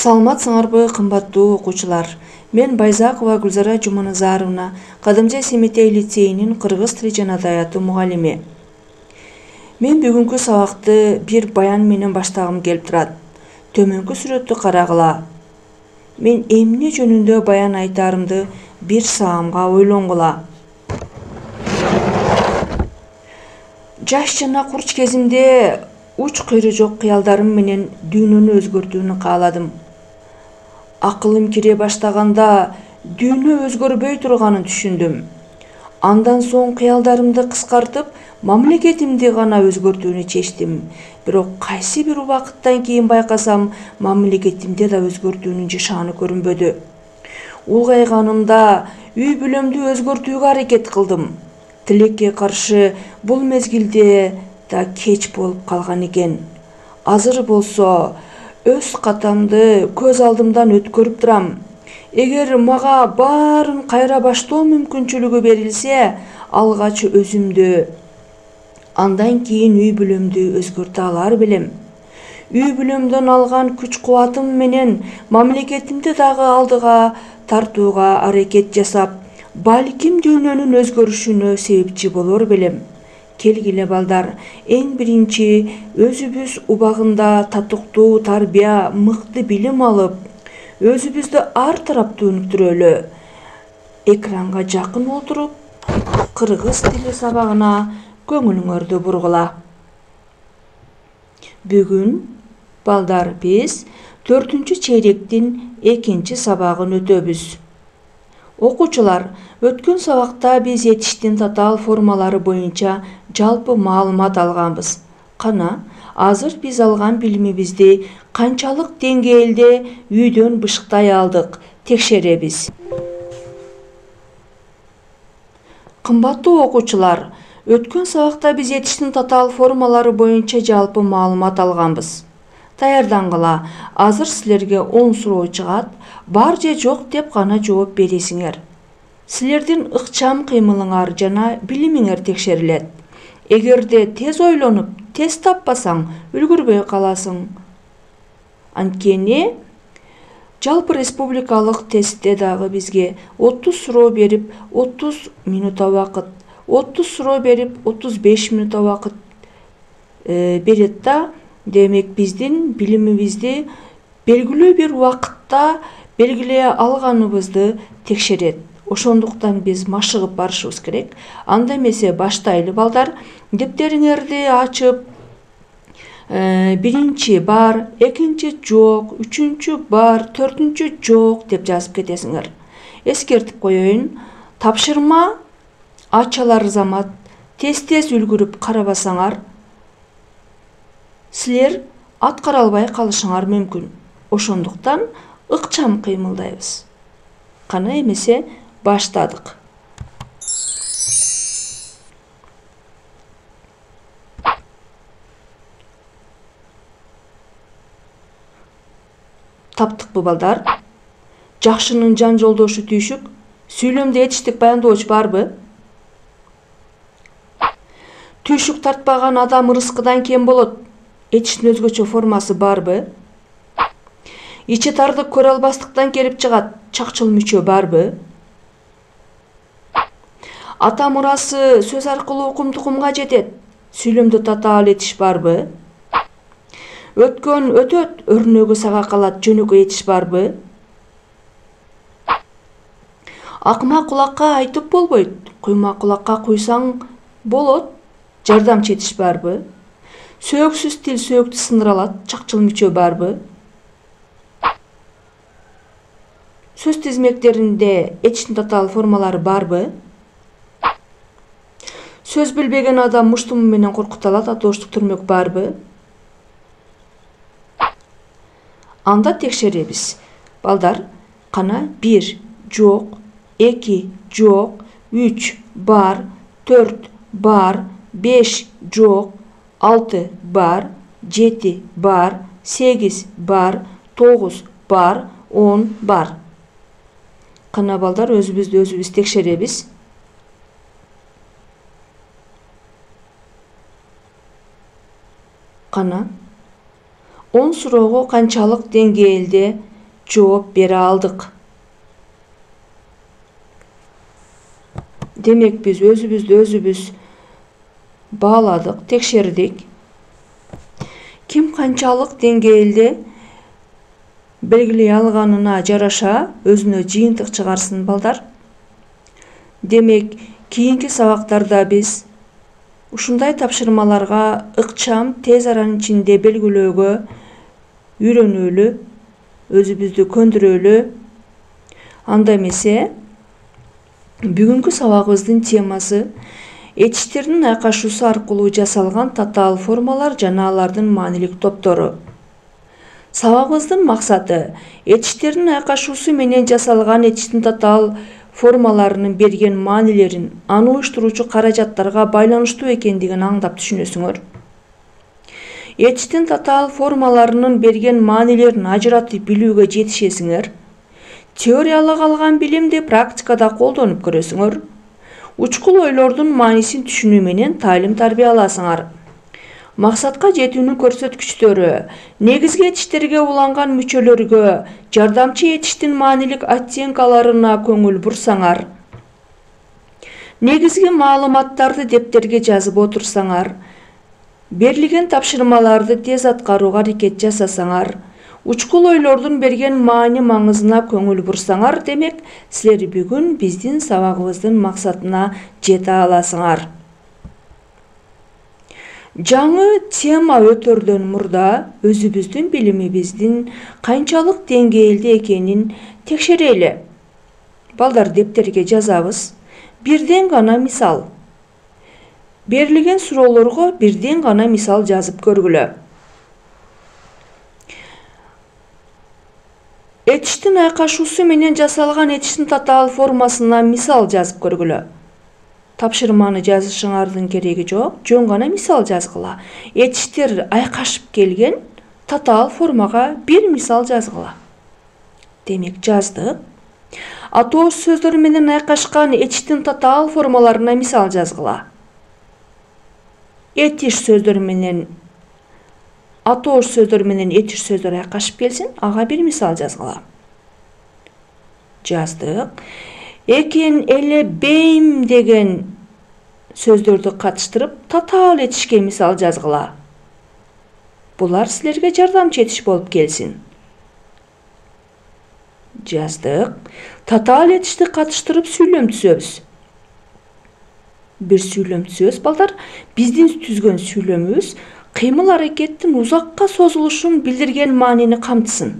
Саламатсыңарбы, кымбаттуу окуучулар. Мен Байзакова Гүлзара Жуманазаровна, Кадымжай Семетей лицейинин кыргыз тили жана адабияты мугалими. Мен бүгүнкү сабакты бир баян менен баштагым келип турат. Төмөнкү сүрөттү карагыла. Мен эмне жөнүндө баян айтарымды бир саамга ойлонгула. Жаш жана курч кезимде уч кыйры жок кыялдарым менен дүйнөнү өзгөртүүнү кааладым. Акылым кире баштаганда дүйнө өзгөрбөй турганын түшүндүм. Андан соң кыялдарымды кыскартып, мамлекетимди гана өзгөртүүнү чечтим. Бирок кайсы бир убакыттан кийин байкасам, мамлекетимде да өзгөртүүнүн жашааны көрүнбөдү. Улгайганымда үй бүлөмдү өзгөртүүгө аракет кылдым. Тилекке каршы бул мезгилде да кеч болуп калган экен. Азыр болсо өз катамды көз алдымдан өткөрүп турам. Эгер мага баарын кайра баштоо мүмкүнчүлүгү берилсе, алгач өзүмдү, андан кийин үй бүлөмдү өзгөртө алар белем. Үй бүлөмдөн алган күч-кубатым менен мамлекетимди дагы алдыга тартууга аракет жасап, балким дүйнөнүн өзгөрүшүнө себепчи болор белем. Келгиле балдар, эң биринчи өзүбүз убагында татыктуу тарбия, мыкты билим алып, өзүбүздү ар тараптуу өнүктүрөлү. Экранга жакын отуруп, кыргыз тили сабагына көңүлүңөрдү бургула. Бүгүн балдар биз 4-чү чейректин 2-чи сабагын өтөбүз. Окуучулар, өткөн сабакта биз этиштин татаал формалары боюнча жалпы маалымат алганбыз. Кана, азыр биз алган билимибизди канчалык деңгээлде үйдөн бышыктай алдык, текшеребиз. Кымбаттуу окуучулар, өткөн сабакта биз этиштин татаал формалары боюнча жалпы маалымат алганбыз. Даярдангыла, азыр силерге 10 суроо чыгат, бар же жок деп гана жооп бересиңер. Силердин ыкчам кыймылыңар жана билимиңер текшерилет. Эгерде тез ойлонуп, тез таппасаң, үлгүрбөй каласың. Анткени жалпы республикалык тестте дагы бизге 30 суроо берип, 30 минута убакыт, 30 суроо берип, 35 минута убакыт берет да. Демек биздин билимибизди белгилүү бир убакытта белгилей алганыбызды текшерет. Ошондуктан биз машыгып барышыбыз керек. Анда эмесе баштайлы балдар. Дептериңерди ачып, биринчи бар, экинчи жок, үчүнчү бар, төртүнчү жок деп жазып кетесиңер. Эскертип коеюн, тапшырма ачалар замат тез-тез үлгүрүп карабасаңар, силер аткара албай калышыңар мүмкүн. Ошондуктан ыкчам кыймылдайбыз. Кана эмесе баштадык. Таптыкпы балдар? Жакшынын жан жолдошу түйшүк, сүйлөмдө этиштик баяндоочу барбы? Түйшүк тартпаган адам ырыскыдан кем болот. Этиштин өзгөчө формасы барбы? Ичи тардык көрө албастыктан келип чыгат. Чакчыл мүчө барбы? Ата мурасы сөз аркылуу укум-тукумга жетет. Сүйлөмдө татаал этиш барбы? Өткөн өтөт, өрнөгү сага калат, жөнөкөй этиш барбы? Акмак кулакка айтып болбойт, куймак кулакка куйсаң болот, жардамчы этиш барбы? Сөөгсүз тил сөөктү сындыра алат, чакчыл мүчө барбы? Сөз тизмектеринде этиштин татаал формалары барбы? Сөз билбеген адам муштуму менен коркута алат, атооштук түрмөк барбы? Анда текшеребиз. Балдар, кана 1 жок, 2 жок, 3 бар, 4 бар, 5 жок, 6 бар, 7 бар, 8 бар, 9 бар, 10 бар. Кана балдар, өзүбүздү өзүбүз текшеребиз. Кана 10 суроого канчалык деңгээлде жооп бере алдык. Демек биз өзүбүздү өзүбүз бааладык, текшердик. Ким канчалык деңгээлде белгилей алганына жараша өзүнө жыйынтык чыгарсын балдар. Демек, кийинки сабактарда биз ушундай тапшырмаларга ыкчам тез аранын ичинде белгилөөгө үйрөнөлү, өзүбүздү көндүрөлү. Анда эмесе, бүгүнкү сабагыбыздын темасы этичтердин айкашуусу аркылуу жасалган татаал формалар жана алардын маанилик топтору. Сабагыбыздын максаты этичтердин айкашуусу менен жасалган этичтин татаал формаларынын берген маанилерин аны уюштуруучу каражаттарга байланыштуу экендигин аңдап түшүнөсүңөр. Этичтин татаал формаларынын берген маанилерин ажыратып билүүгө жетишесиңер. Теориялык алган билимди практикада колдонуп көрөсүңөр. Учкул ойлордун маанисин түшүнүү менен таалим-тарбия аласыңар. Максатка жетүүнүн көрсөткүчтөрү, негизги этичтерге уланган мүчөлөргө, жардамчы этичтин маанилик оценкаларына көңүл бурсаңар, негизги маалыматтарды дептерге жазып отурсаңар, берилген тапшырмаларды тез аткарууга аракет жасасаңар, учкул ойлордун берген маани маңызына көңүл бурсаңар, демек, силер бүгүн биздин сабагыбыздын максатына жете аласыңар. Жаңы тема өтөрдөн мурда өзүбүздүн билимибиздин канчалык деңгээлде экенин текшерели. Балдар, дептерге жазабыз. Бирден гана мисал. Берилген суроолорго бирден гана мисал жазып көргүлө. Этичтин айкашуусу менен жасалган этичтин татаал формасына мисал жазып көргүлө. Тапшырманы жазышыңардын кереги жок, жөн гана мисал жазгыла. Этичтер айкашып келген татаал формага бир мисал жазгыла. Демек, жаздык. Атооз сөздөр менен айкашкан этичтин татаал формаларына мисал жазгыла. Этиш сөздөр менен атооз сөздөр менен этиш сөздөр айкашып келсин, ага бир мисал жазгыла. Жаздык. Экен, эле, бейим деген сөздөрдү катыштырып, татаал этишке мисал жазгыла. Булар силерге жардамчы этиш болуп келсин. Жаздык. Татаал этишти катыштырып сүйлөм түзөбүз. Бир сүйлөм түзөбүз, балдар. Биздин түзгөн сүйлөмүбүз кыймыл аракеттин узакка созулушун билдирген маанини камтысын.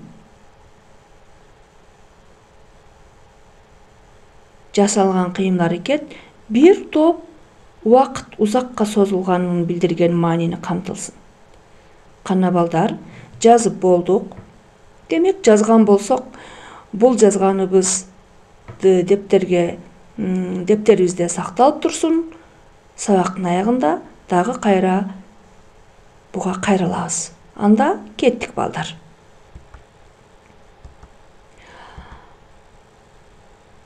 Жасалган кыймыл аракет бир топ убакыт узакка созулганын билдирген маанини камтылсын. Кана балдар, жазып болдук. Демек, жазган болсок, бул жазганыбызды дептерибизде сакталып турсун. Сабактын аягында дагы кайра буга кайрылабыз. Анда кеттик, балдар.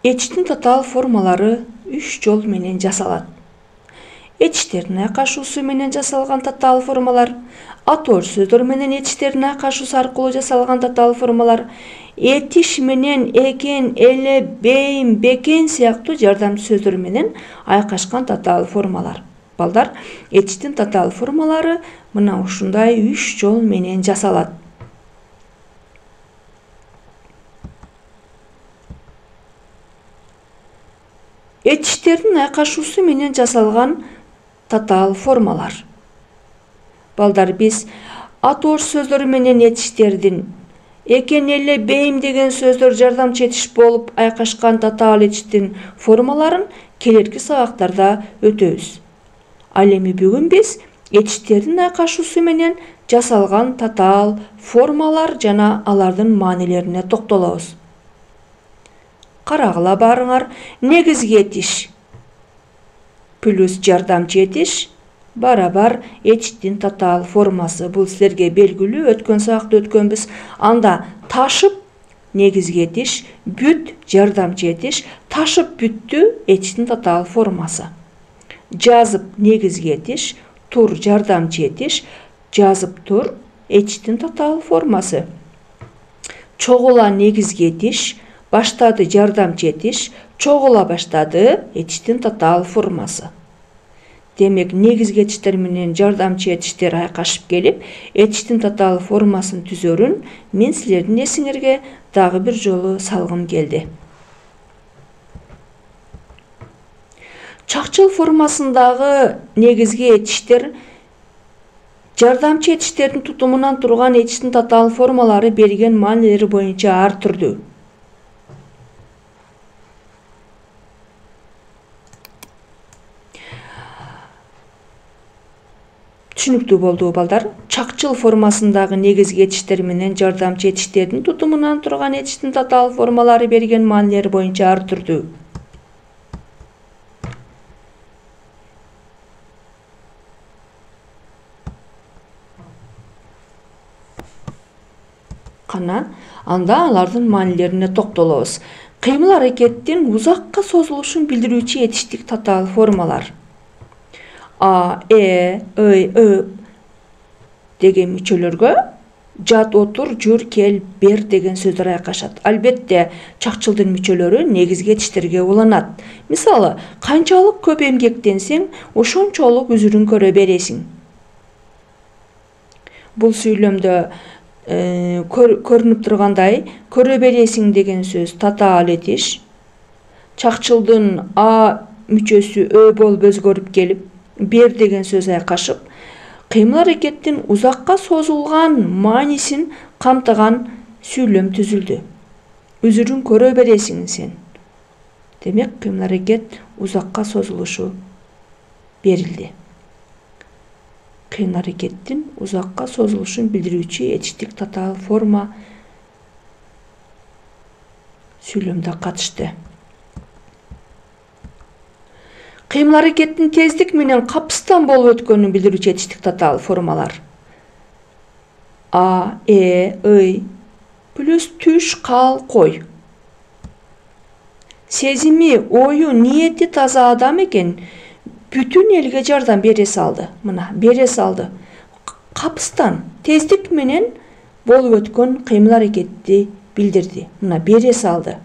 Этичтин татаал формалары 3 жол менен жасалат. Этичтердин айкашуусу менен жасалган татаал формалар, атооз сөздөр менен этичтердин айкашуусу аркылуу жасалган татаал формалар, этиш менен экен, эле, бейим, бекен сыяктуу жардамчы сөздөр менен айкашкан татаал формалар. Балдар, этичтин татаал формалары мына ушундай 3 жол менен жасалат. Этичтердин айкашуусу менен жасалган татаал формалар. Балдар, биз атооз сөздөр менен этичтердин экен, эле, бейим деген сөздөр жардамчы этиш болуп айкашкан татаал этичтин формаларын келерки сабактарда өтөбүз. Ал эми бүгүн биз этичтердин айкашуусу менен жасалган татаал формалар жана алардын маанилерине токтолобуз. Карагыла барыңар. Негизги этиш плюс жардамчы этиш барабар этичтин татаал формасы. Бул силерге белгилүү, өткөн сабакта өткөнбүз. Анда ташып негизги этиш, бүт жардамчы этиш, ташып бүттү этичтин татаал формасы. Жазып негизги этиш, тур жардамчы этиш, жазып тур этичтин татаал формасы. чогула негизги этиш, баштады жардамчы этиш, чогула баштады этиштин татаал формасы. Демек негизги этиштер менен жардамчы этиштер айкашып келип, этиштин татаал формасын түзөрүн мен силердин эсиңерге дагы бир жолу салгым келди. Чакчыл формасындагы негизги этиштер жардамчы этиштердин тутумунан турган этиштин татаал формалары берген маанилери боюнча ар түрдүү. Түшүнүктүү болду балдар. Чакчыл формасындагы негизги этиштер менен жардамчы этиштердин тутумунан турган этиштин татаал формалары берген маанилери боюнча ар түрдүү. Кана, анда алардын маанилерине токтолобуз. Кыймыл аракеттин узакка созулушун билдирүүчү этиштик татаал формалар. А, Ö деген мүчөлөргө жат, отур, жүр, кел, бер деген сөздөр айкашат. Албетте, чакчылдын мүчөлөрү негизги этиштерге уланат. Мисалы, канчалык көп эмгектенсең, ошончолук үзүрүн көрө бересиң. Бул сүйлөмдө көрүнүп тургандай, көрө бересиң деген сөз татаал этиш. Чакчылдын А мүчөсү Ö болуп өзгөрүп келип, бер деген сөз айкашып, кыймыл аракеттин узакка созулган маанисин камтыган сүйлөм түзүлдү. Үзүрүн көрө бересиң сен. Демек, кыймыл аракет узакка созулушу берилди. Кыймыл аракеттин узакка созулушун билдирүүчү этиштик татаал форма сүйлөмдө катышты. Кыймыл аракеттин тездик менен капыстан болуп өткөнүн билдирүүчү этиштик татаал формалар. А, Ый плюс түш, кал, кой. Сезими, ою, ниети таза адам экен, бүтүн элге жардам бере салды. Мына, бере салды. Капыстан, тездик менен болуп өткөн кыймыл аракетти билдирди. Мына, бере салды.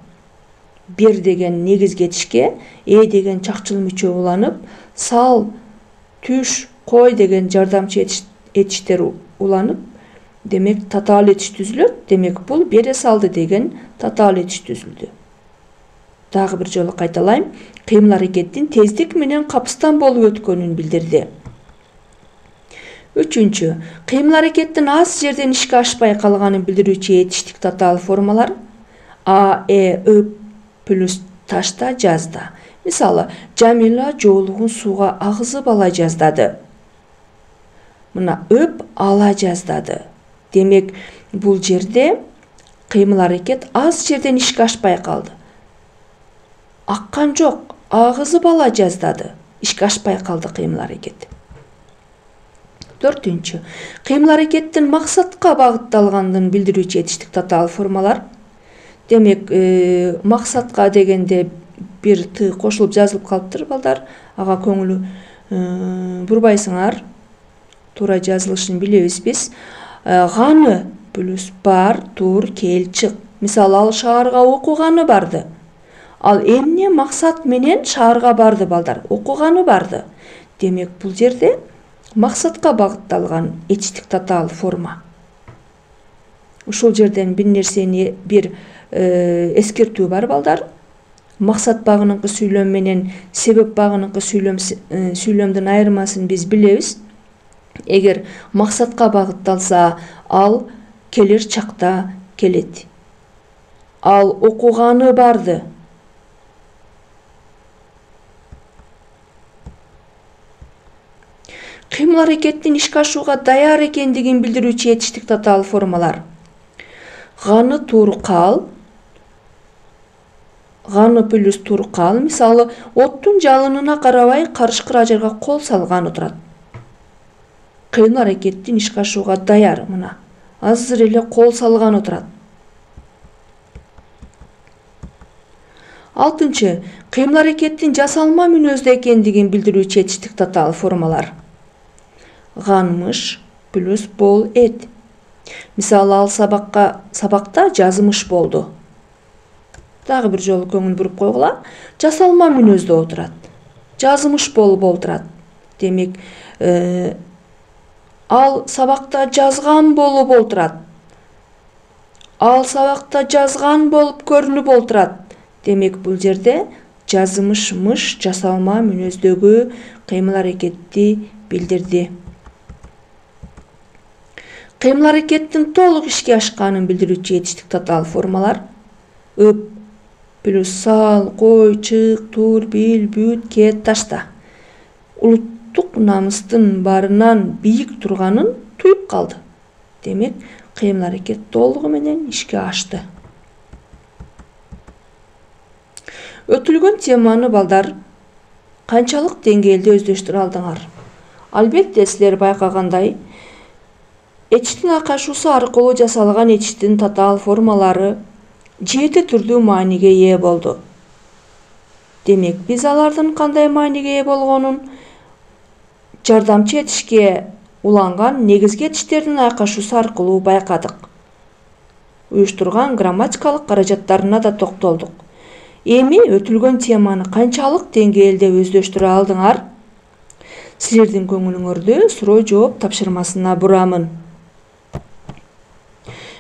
Бер деген негизги этишке, деген чакчыл мүчө уланып, сал, түш, кой деген жардамчы этиштер уланып, демек татаал этиш түзүлөт. Демек бул бере салды деген татаал этиш түзүлдү. Дагы бир жолу кайталайм. Кыймыл аракеттин тездик менен капыстан болуп өткөнүн билдирди. Үчүнчү, кыймыл аракеттин аз жерден ишке ашпай калганын билдирүүчү этиштик татаал формалар. А, Ö плюс ташта, жазда. Мисалы, Жамила жоолугун сууга агызып ала жаздады. Мына, өп ала жаздады. Демек, бул жерде кыймыл аракет аз жерден ишке ашпай калды. Аккан жок, агызып ала жаздады. Ишке ашпай калды кыймыл аракет. Төртүнчү, кыймыл аракеттин максатка багытталгандын билдирүүчү этиштик татаал формалар. Демек, максатка дегенде бир ты кошулуп жазылып калыптыр, балдар. Ага көңүл бурбайсыңар. Туура жазылышын билебиз биз. Ганы плюс бар, тур, кел, чык. Мисалы, ал шаарга окуганы барды. Ал эмне максат менен шаарга барды, балдар? Окуганы барды. Демек, бул жерде максатка багытталган этиштик татаал форма. Ушул жерден бир нерсени, бир эскертүү бар, балдар. Максат багыныңкы сүйлөм менен себеп багыныңкы сүйлөмдүн айырмасын биз билебиз. Эгер максатка багытталса, ал келер чакта келет. Ал окуганы барды. Кыймыл аракеттин ишке ашууга даяр экендигин билдирүүчү этиштик татаал формалар. Ганы, тур, кал. Ганы плюс тур, кал. Мисалы, оттун жалынына карабай карышкыр ажарга кол салганы турат. Кыймыл аракеттин ишке ашууга даяр, мына. Азыр эле кол салганы турат. Алтынчы, кыймыл аракеттин жасалма мүнөздө экендигин билдирүүчү этиштик татаал формалар. Ганмыш плюс бол, эт. Мисалы ал сабакта жазымыш болду. Дагы бир жолу көңүл буруп койгула. Жасалма мүнөздө отурат. Жазымыш болуп отурат. Демек, ал сабакта жазган болуп отурат. Ал сабакта жазган болуп көрүнүп отурат. Демек, бул жерде жазымыш мыш жасалма мүнөздөгү кыймыл-аракетти билдирди. Кыймыл-аракеттин толук ишке ашканын билдирүүчү этичтик татаал формалар: ып плюс сал, кой, чык, тур, бил, бүт, кет, ташта. Улуттук намыстын барынан бийик турганын туюп калды. Демек, кыймыл-аракет толугу менен ишке ашты. Өтүлгөн теманы балдар канчалык деңгээлде өздөштүрө алдыңар? Албетте, силер байкагандай, этичтин акашуусу аркылуу жасалган этичтин татаал формалары 7 түрдүү мааниге ээ болду. Демек, биз алардын кандай мааниге ээ болгонун жардамчы этишке уланган негизги этичтердин айкашуусу аркылуу байкадык. Уюштурган грамматикалык каражаттарына да токтолдук. Эми өтүлгөн теманы канчалык деңгээлде өздөштүрө алдыңар? Силердин көңүлүңөрдү суроо жооп тапшырмасына бурамын.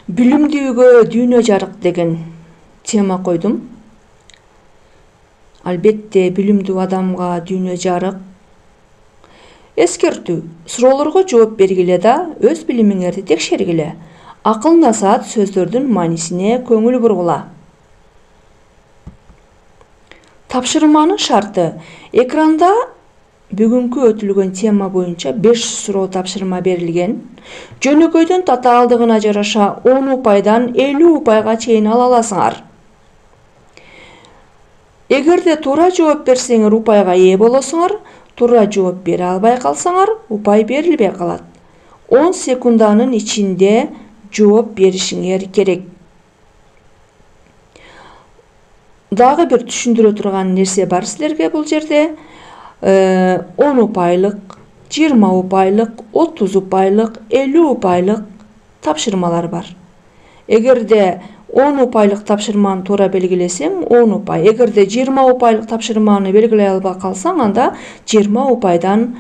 Билимдүүгө дүйнө жарык деген тема койдум. Албетте, билимдүү адамга дүйнө жарык. Эскертүү: суроолорго жооп бергиле да өз билимиңерди текшергиле. Акыл насаат сөздөрдүн маанисине көңүл бургула. Тапшырманын шарты: экранда бүгүнкү өтүлгөн тема боюнча 5 суроо тапшырма берилген. Жөнөкөйдүн татаалдыгына жараша 10 упайдан 50 упайга чейин ала аласыңар. Эгерде туура жооп берсеңер, упайга ээ болосуңар. Туура жооп бере албай калсаңар, упай берилбей калат. 10 секунданын ичинде жооп беришиңер керек. Дагы бир түшүндүрө турган нерсе бар силерге бул жерде. 10 упайлык, 20 упайлык, 30 упайлык, 50 упайлык тапшырмалар бар. Эгерде 10 упайлык тапшырманы туура белгилесең, 10 упай. Эгерде 20 упайлык тапшырманы белгилей албай калсаң, анда 20 упайдан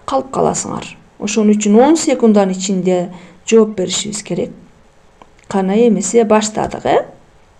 калып каласыңар. Ошон үчүн 10 секунданын ичинде жооп беришибиз керек. Кана эмесе баштадык,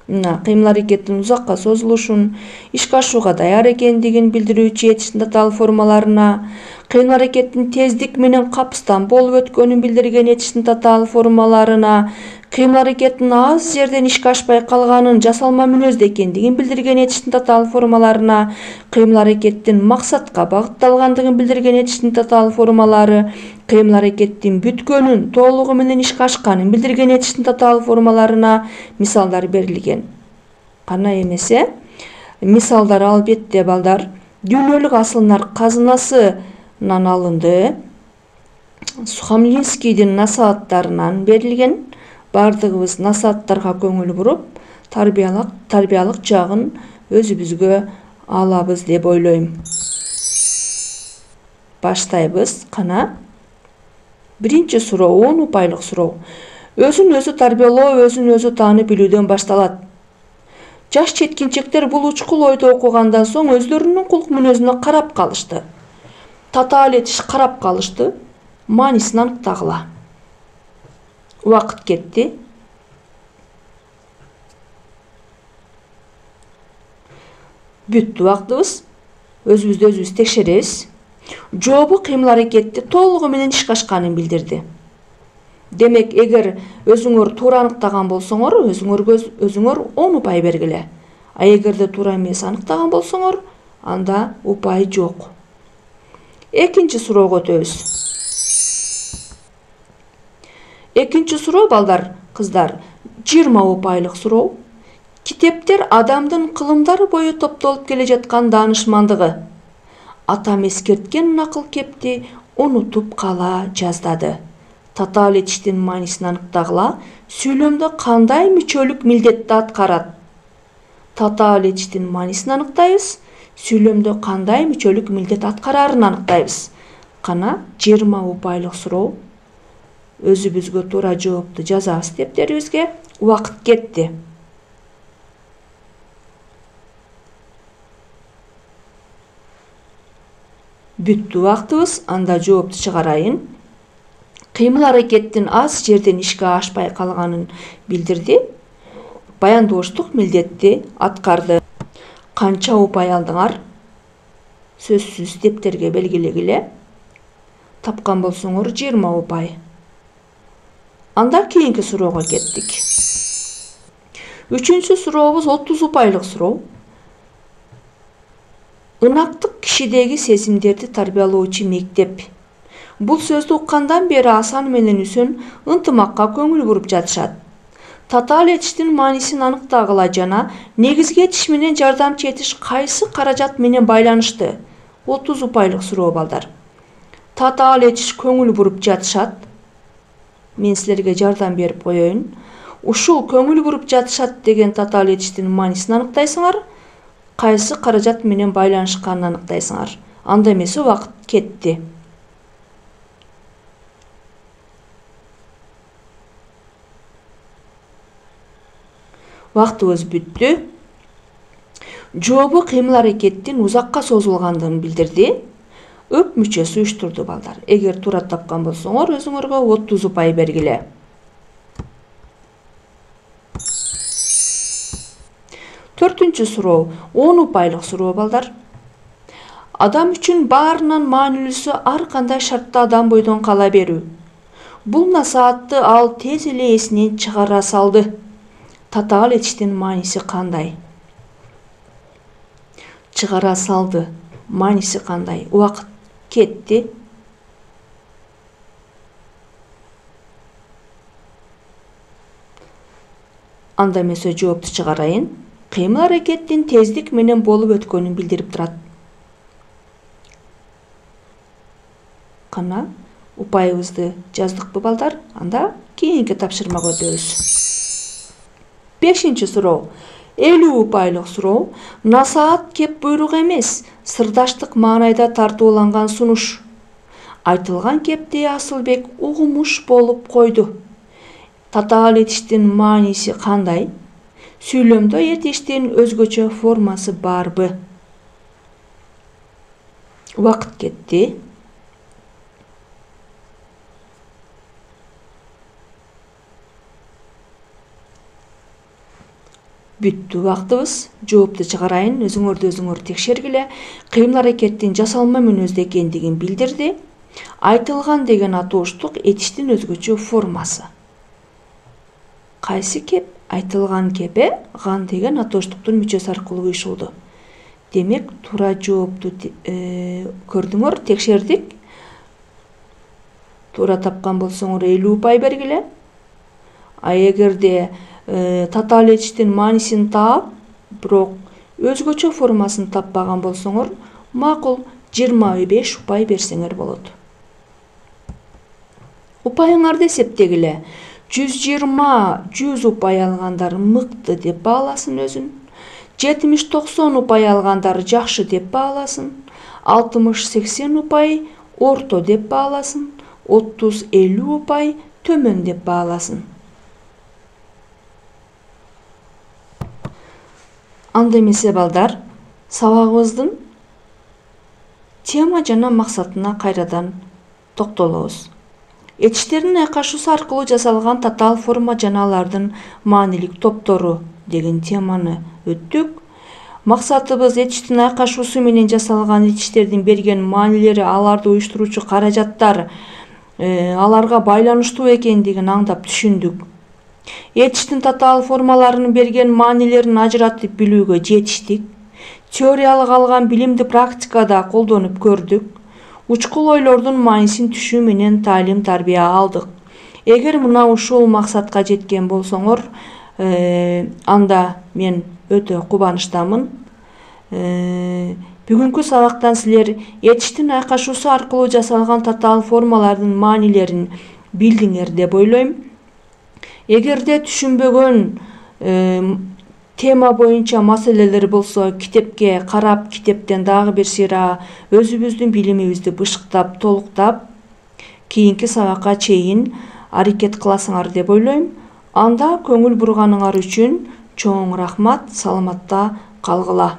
кыймыл-аракеттин узакка созулушун, ишке ашууга даяр экендигин билдирүүчү этичтин татаал формаларына, кыймыл-аракеттин тездик менен капыстан болуп өткөнүн билдирген этичтин татаал формаларына, кыймыл-аракеттин аз жерден ишке ашпай калганын жасалма мүнөздө экендигин билдирген этичтин татаал формаларына, кыймыл-аракеттин максатка багытталгандыгын билдирген этичтин татаал формалары, кыймыл-аракеттин бүткөнүн, толугу менен ишке ашканын билдирген этичтин татаал формаларына мисалдар берилген. Кана эмесе, мисалдар албетте балдар дүйнөлүк асылнар казынасынан алынды. Сухомлинскийдин насааттарынан берилген. Бардыгыбыз насааттарга көңүл буруп, тарбиялык жагын өзүбүзгө алабыз деп ойлойм. Баштайбыз. Кана. Биринчи суроо 10 упайлык суроо. Өзүн өзү тарбиялоо өзүн өзү таанып билүүдөн башталат. Жаш четкинчектер бул учкул ойду окугандан соң өздөрүнүн кулк мүнөзүнө карап калышты. Татаал этиш карап калышты. Маанисин аныктагыла. Убакыт кетти. Бүттү убактыбыз. Өзүбүздү өзүбүз текшеребиз. Жообу кыймыл-аракетти толугу менен ишке ашканын билдирди. Демек, эгер өзүңөр туура аныктаган болсоңор, өзүңөр 10 упай бергиле. А эгерде туура эмес аныктаган болсоңор, анда упай жок. Экинчи суроого өтөбүз. Экинчи суроо балдар, кыздар, 20 упайлык суроо. Китептер адамдын кылымдар бою топтолуп келе жаткан даанышмандыгы. Атам эскерткен акыл кепти унутуп кала жаздады. Татаал этиштин маанисин аныктагыла. Сүйлөмдө кандай мүчөлүк милдетти аткарат? Татаал этиштин маанисин аныктайбыз. Сүйлөмдө кандай мүчөлүк милдет аткарарын аныктайбыз. Кана 20 упайлык суроо. өзүбүзгө туура жоопту жазабыз дептерибизге. Убакыт кетти. Бүттү убактыбыз. Анда жоопту чыгарайын. Кыймыл аракеттин аз жерден ишке ашпай калганын билдирди. Баяндооштук милдетти аткарды. Канча упай алдыңар? Сөзсүз дептерге белгилегиле. Тапкан болсоңор 20 упай. Анда кийинки суроого кеттик. Үчүнчү сурообуз 30 упайлык суроо. Ынактык кишидеги сезимдерди тарбиялоочу мектеп. Бул сөздү уккандан бери Асан менен Үсөн ынтымакка көңүл буруп жатышат. Татаал этиштин маанисин аныктагыла жана негизги этиш менен жардамчы этиш кайсы каражат менен байланышты? 30 упайлык суроо балдар. Татаал этиш көңүл буруп жатышат. Мен силерге жардам берип коеюн. Ушул көңүл буруп жатышат деген татаал этиштин маанисин аныктайсыңар. Кайсы каражат менен байланышканын аныктайсыңар. Анда эмесе убакыт кетти. Вактыбыз бүттү. Жообу кыймыл аракеттин узакка созулгандыгын билдирди. Өп мүчөсү уюштурду балдар. Эгер туура тапкан болсоңор өзүңөргө 30 упай бергиле. Төртүнчү суроо 10 упайлык суроо балдар. Адам үчүн баарынан маанилүүсү ар кандай шартта адам бойдон кала берүү. Бул насаатты ал тез эле эсинен чыгара салды. Татаал этиштин мааниси кандай? Чыгара салды. Мааниси кандай? Убакыт кетти. Анда эмесе жоопту чыгарайын. Кыймыл аракеттин тездик менен болуп өткөнүн билдирип турат. Кана упайыбызды жаздыкпы балдар? Анда кийинки тапшырмага өтөбүз. 5-чи суроо. 50 упайлык суроо. Насаат кеп буйрук эмес, сырдаштык маанайда тартууланган сунуш. Айтылган кепти Асылбек угумуш болуп койду. Татаал этиштин мааниси кандай? Сүйлөмдө этиштин өзгөчө формасы барбы? Убакыт кетти. Бүттү убактыбыз. Жоопту чыгарайын. Өзүңөр текшергиле. Кыймыл аракеттин жасалма мүнөздө экендигин билдирди. Айтылган деген атооштук этиштин өзгөчө формасы. Кайсы кеп? Айтылган кепе ган деген атооштуктун мүчөсү аркылуу уюшулду. Демек, туура жоопту көрдүңөр, текшердик. Туура тапкан болсоңор 50 упай бергиле. А эгерде татаал этиштин маанисин таап, бирок өзгөчө формасын таппаган болсоңор, макул 25 упай берсеңер болот. Упайыңарды эсептегиле. 120-100 упай алгандар мыкты деп бааласын өзүн. 70-90 упай алгандар жакшы деп бааласын. 60-80 упай орто деп бааласын. 30-50 упай төмөн деп бааласын. Анда эмесе балдар, сабагыбыздын тема жана максатына кайрадан токтолобуз. Этиштердин айкашуусу аркылуу жасалган татаал форма жана алардын маанилик топтору деген теманы өттүк. Максатыбыз этиштин айкашуусу менен жасалган этиштердин берген маанилери, аларды уюштуруучу каражаттар аларга байланыштуу экендигин аңдап түшүндүк. Этиштин татаал формаларынын берген маанилерин ажыратып билүүгө жетиштик. Теориялык алган билимди практикада колдонуп көрдүк. Учкул ойлордун маанисин түшүү менен таалим-тарбия алдык. Эгер мына ушул максатка жеткен болсоңор, анда мен өтө кубанычтамын. Бүгүнкү сабактан силер этиштин айкашуусу аркылуу жасалган татаал формалардын маанилерин билдиңер деп ойлойм. Эгерде түшүнбөгөн тема боюнча маселелер болсо, китепке карап, китептен дагы бир сыйра өзүбүздүн билимибизди бышыктап, толуктап, кийинки сабакка чейин аракет кыласыңар деп ойлойм. Анда көңүл бурганыңар үчүн чоң рахмат, саламатта калгыла.